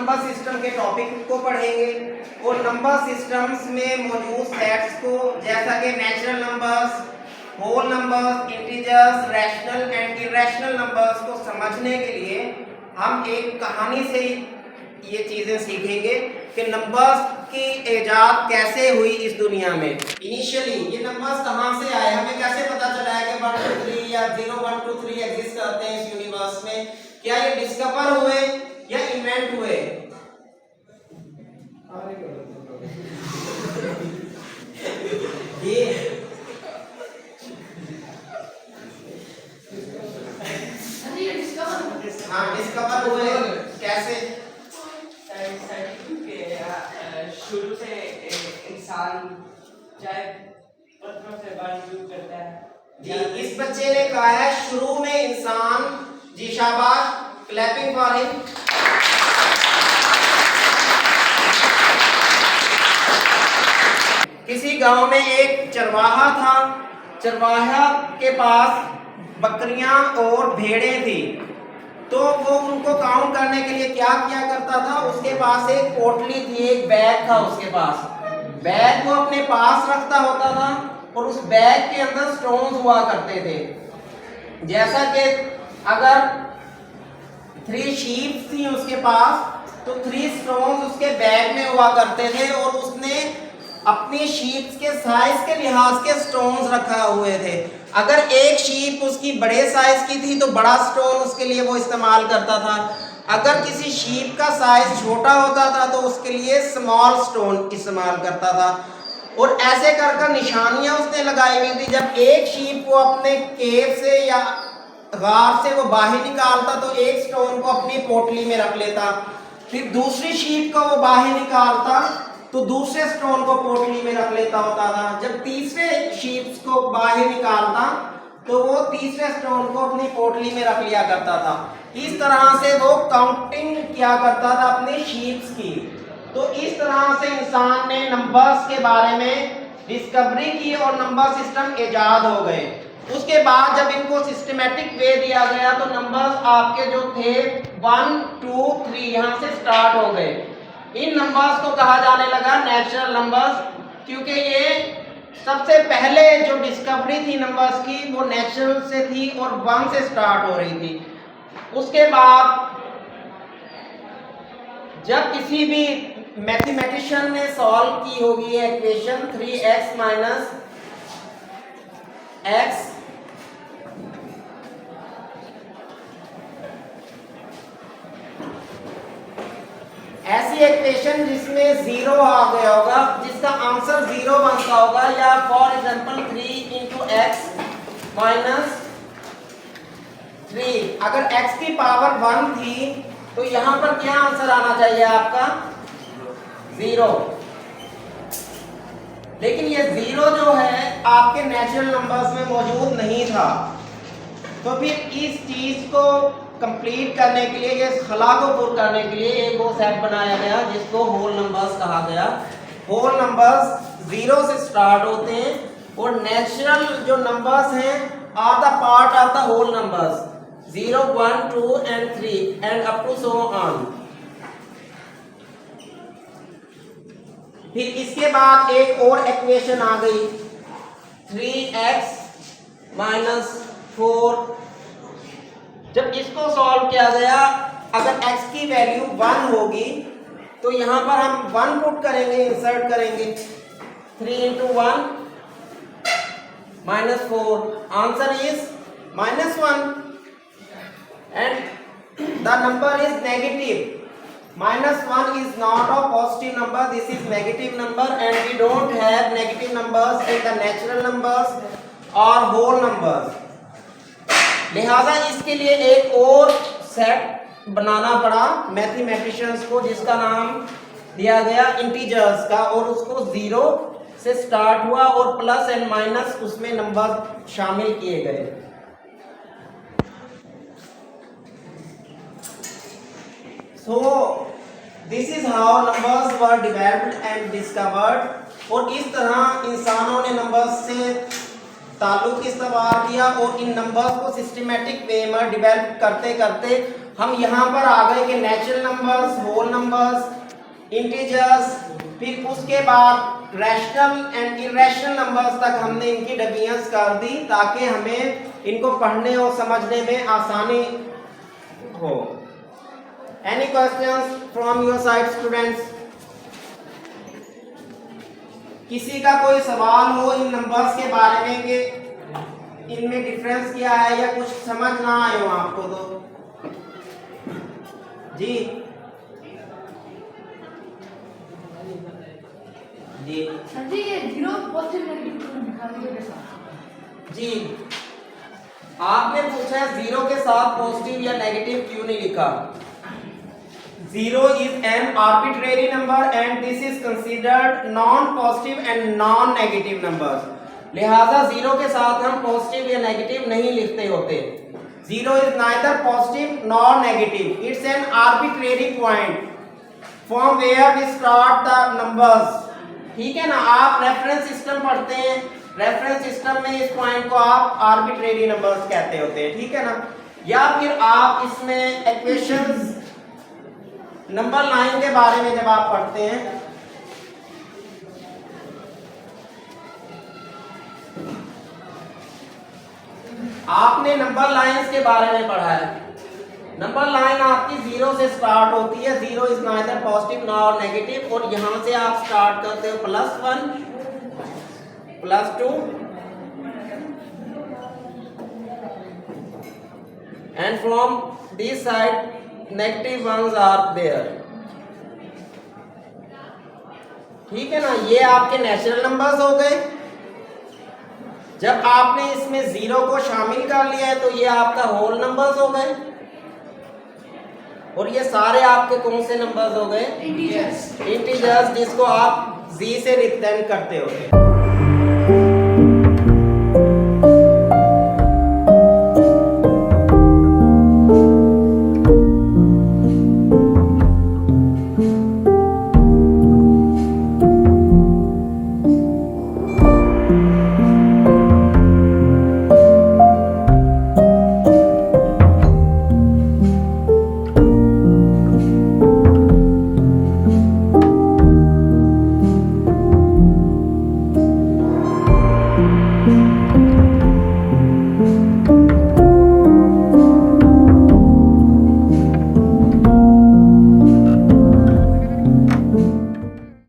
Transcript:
Number system के topic को पढ़ेंगे और नंबर सिस्टम्स में मौजूद सेट्स को, जैसा कि natural numbers, whole numbers, integers, rational and irrational numbers को समझने के लिए हम एक कहानी से ये चीजें सीखेंगे कि नंबर्स की इजाद कैसे हुई इस दुनिया में। इनिशियली ये नंबर्स कहाँ से आए, हमें कैसे पता चला है कि 1 2 3 या 0 1 2 3 एग्जिस्ट करते हैं इस यूनिवर्स में? क्या ये डिस्कवर हुए या इन्वेंट हुए? ये डिस्कवर हुए कैसे? शुरू से इंसान चाहे पत्थरों से बातचीत करता है। जी, इस बच्चे ने कहा है शुरू में इंसान, जी शाबाश, क्लैपिंग फॉर हिम। किसी गांव में एक चरवाहा था। चरवाहा के पास बकरियां और भेड़ें थी, तो वो उनको काउंट करने के लिए क्या किया करता था, उसके पास एक पोटली थी, एक बैग था उसके पास। बैग को अपने पास रखता होता था और उस बैग के अंदर स्टोन्स हुआ करते थे। जैसा कि अगर 3 शीप्स थी उसके पास, तो 3 स्टोन्स उसके बैग में हुआ करते थे और उसने अपनी शीप्स के साइज के लिहाज के स्टोन्स रखा हुए थे। अगर एक शीप उसकी बड़े साइज की थी तो बड़ा स्टोन उसके लिए वो इस्तेमाल करता था। अगर किसी शीप का साइज छोटा होता था तो उसके लिए स्मॉल स्टोन इस्तेमाल करता था। और ऐसे कर कर निशानियां उसने लगाई हुई थी। जब एक शीप को अपने केव से या गार से वो बाहर निकालता तो एक स्टोन को अपनी पोटली में रख लेता, फिर दूसरी शीप को वो बाहर निकालता तो दूसरे स्टोन को पोटली में रख लेता होता था। जब तीसरे शीप्स को बाहर निकालता तो वो तीसरे स्टोन को अपनी पोटली में रख लिया करता था। इस तरह से वो काउंटिंग किया करता था अपनी शीप्स की। तो इस तरह से इंसान ने नंबर्स के बारे में डिस्कवरी की और नंबर सिस्टम इजाद हो गए। उसके बाद जब इनको सिस्टमैटिक वे दिया गया तो नंबर्स आपके जो थे 1 2 3 यहाँ से स्टार्ट हो गए। इन नंबर्स को कहा जाने लगा नेचुरल नंबर्स, क्योंकि ये सबसे पहले जो डिस्कवरी थी नंबर्स की वो नेचुरल से थी और 1 से स्टार्ट हो रही थी। उसके बाद जब किसी भी मैथमेटिशियन ने सॉल्व की होगी इक्वेशन 3x माइनस x ऐसी इक्वेशन जिसमें 0 आ गया होगा, जिसका आंसर 0 बनता होगा, या for example 3 into x minus 3, अगर x की पावर 1 थी तो यहां पर क्या आंसर आना चाहिए आपका? 0। लेकिन ये 0 जो है आपके नेचुरल नंबर्स में मौजूद नहीं था। तो फिर इस चीज को कंप्लीट करने के लिए, इस खला को पूरा करने के लिए एक वो सेट बनाया गया जिसको होल नंबर्स कहा गया। होल नंबर्स 0 से स्टार्ट होते हैं और नेचुरल जो नंबर्स हैं are the part of the whole numbers, 0 1 2 and 3 and up to so on। फिर इसके बाद एक और इक्वेशन आ गई 3x माइनस 4। जब इसको सॉल्व किया गया, अगर x की वैल्यू 1 होगी तो यहां पर हम 1 पुट करेंगे, इंसर्ट करेंगे, 3 into 1 minus 4, answer is -1 and the number is negative। -1 is not a positive number, this is negative number and we don't have negative numbers in the natural numbers or whole numbers। लिहाजा इसके लिए एक और set बनाना पड़ा mathematicians को, जिसका नाम दिया गया इंटीजर्स का, और उसको 0 से स्टार्ट हुआ और प्लस एंड माइनस उसमें नंबर शामिल किए गए। So this is how numbers were developed and discovered. और इस तरह इंसानों ने नंबर्स से ताल्लुक इस्तेमाल किया और इन नंबर्स को सिस्टमैटिक वे में डेवलप करते करते हम यहाँ पर आ गए कि natural numbers, whole numbers, integers, फिर उसके बाद रैशनल एंड इरेशनल नंबर्स तक हमने इनकी डिवीजन्स कर दी ताकि हमें इनको पढ़ने और समझने में आसानी हो। Any questions from your side students? किसी का कोई सवाल हो इन नंबर्स के बारे में कि इनमें डिफरेंस क्या है या कुछ समझ ना आए हो आपको तो जी जी सर जी ये जीरो पॉजिटिव नेगेटिव क्यों लिखा जीरो के साथ? जी आपने पूछा है जीरो के साथ पॉजिटिव या नेगेटिव क्यों नहीं लिखा। Zero is an arbitrary number and this is considered non positive and non negative numbers, लिहाजा जीरो के साथ हम पॉजिटिव या नेगेटिव नहीं लिखते होते। Zero is neither positive nor negative, it's an arbitrary point from where we start the numbers. ठीक है ना, आप रेफरेंस सिस्टम पढ़ते हैं, रेफरेंस सिस्टम में इस पॉइंट को आप आर्बिट्रेरी नंबर्स कहते होते हैं, ठीक है ना। या फिर आप इसमें इक्वेशंस नंबर लाइन के बारे में जब आप पढ़ते हैं आपने नंबर लाइंस के बारे में पढ़ा है। नंबर लाइन आपकी जीरो से स्टार्ट होती है, zero is neither positive nor negative, और यहां से आप स्टार्ट करते हो +1 +2 and from this side negative ones are there. ठीक है ना, ये आपके नेचुरल नंबर्स हो गए। जब आपने इसमें जीरो को शामिल कर लिया है तो ये आपका होल नंबर्स हो गए, और ये सारे आपके कौन से नंबर्स हो गए? इंटीजर्स। इंटीजर्स, जिसको आप जी से रिप्रेजेंट करते हो।